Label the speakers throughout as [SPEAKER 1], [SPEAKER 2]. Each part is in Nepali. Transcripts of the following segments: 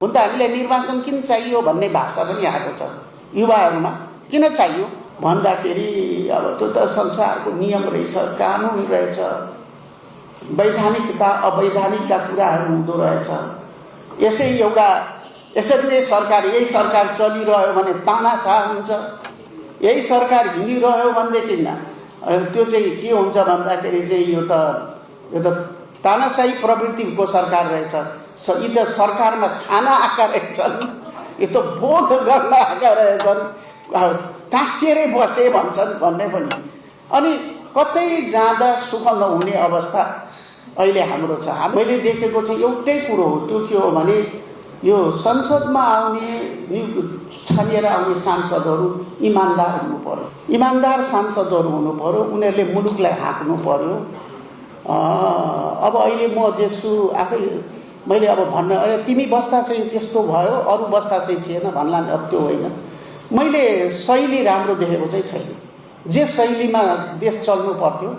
[SPEAKER 1] हुन त हामीलाई निर्वाचन किन चाहियो भन्ने भाषा पनि आएको छ युवाहरूमा। किन चाहियो भन्दाखेरि अब त्यो त संसारको नियम रहेछ, कानुन रहेछ, वैधानिकता अवैधानिकका कुराहरू हुँदो रहेछ। यसरी नै सरकार, यही सरकार चलिरह्यो भने तानाशाह हुन्छ, यही सरकार हिँडिरह्यो भनेदेखि त्यो चाहिँ के हुन्छ भन्दाखेरि चाहिँ यो त तानाशाही प्रवृत्तिको सरकार रहेछ। यी त सरकारमा खान आएका रहेछन्, यो त भोग गर्न आएका रहेछन्, टाँसिएरै बसे भन्छन् भन्ने पनि। अनि कतै जाँदा सुख नहुने अवस्था अहिले हाम्रो छ। मैले देखेको चाहिँ एउटै कुरो हो, त्यो के हो भने यो संसदमा आउने छानिएर आउने सांसदहरू इमान्दार हुनु पर्यो, इमान्दार सांसदहरू हुनु पर्यो, उनीहरूले मुलुकलाई हाँक्नु पर्यो। अब अहिले म देख्छु आफै, मैले अब भन्न तिमी बस्दा चाहिँ त्यस्तो भयो, अरू बस्दा चाहिँ थिएन भन्ला, अब त्यो होइन। मैले शैली राम्रो देखेको चाहिँ छैन। जे शैलीमा देश चल्नु पर्थ्यो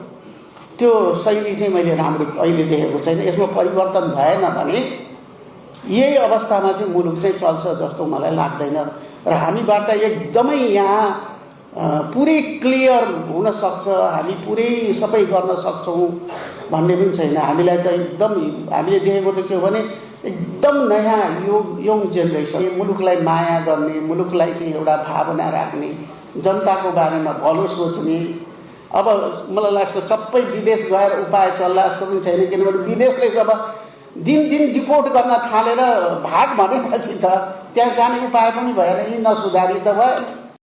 [SPEAKER 1] त्यो शैली चाहिँ मैले राम्रो अहिले देखेको छैन। यसमा परिवर्तन भएन भने यही अवस्थामा चाहिँ मुलुक चाहिँ चल्छ जस्तो मलाई लाग्दैन। र हामीबाट एकदमै यहाँ पुरै क्लियर हुन सक्छ, हामी पुरै सबै गर्न सक्छौँ भन्ने पनि छैन। हामीलाई त एकदम, हामीले देखेको त के हो भने एकदम नयाँ यङ जेनेरेसन, मुलुकलाई माया गर्ने, मुलुकलाई चाहिँ एउटा भावना राख्ने, जनताको बारेमा भलो सोच्ने। अब मलाई लाग्छ सबै विदेश गएर उपाय चल्ला जस्तो पनि छैन, किनभने विदेशले जब दिन डिपोर्ट गर्न थालेर भाग भनेपछि त त्यहाँ जाने उपाय पनि भएन, यी नसुधारी त भयो।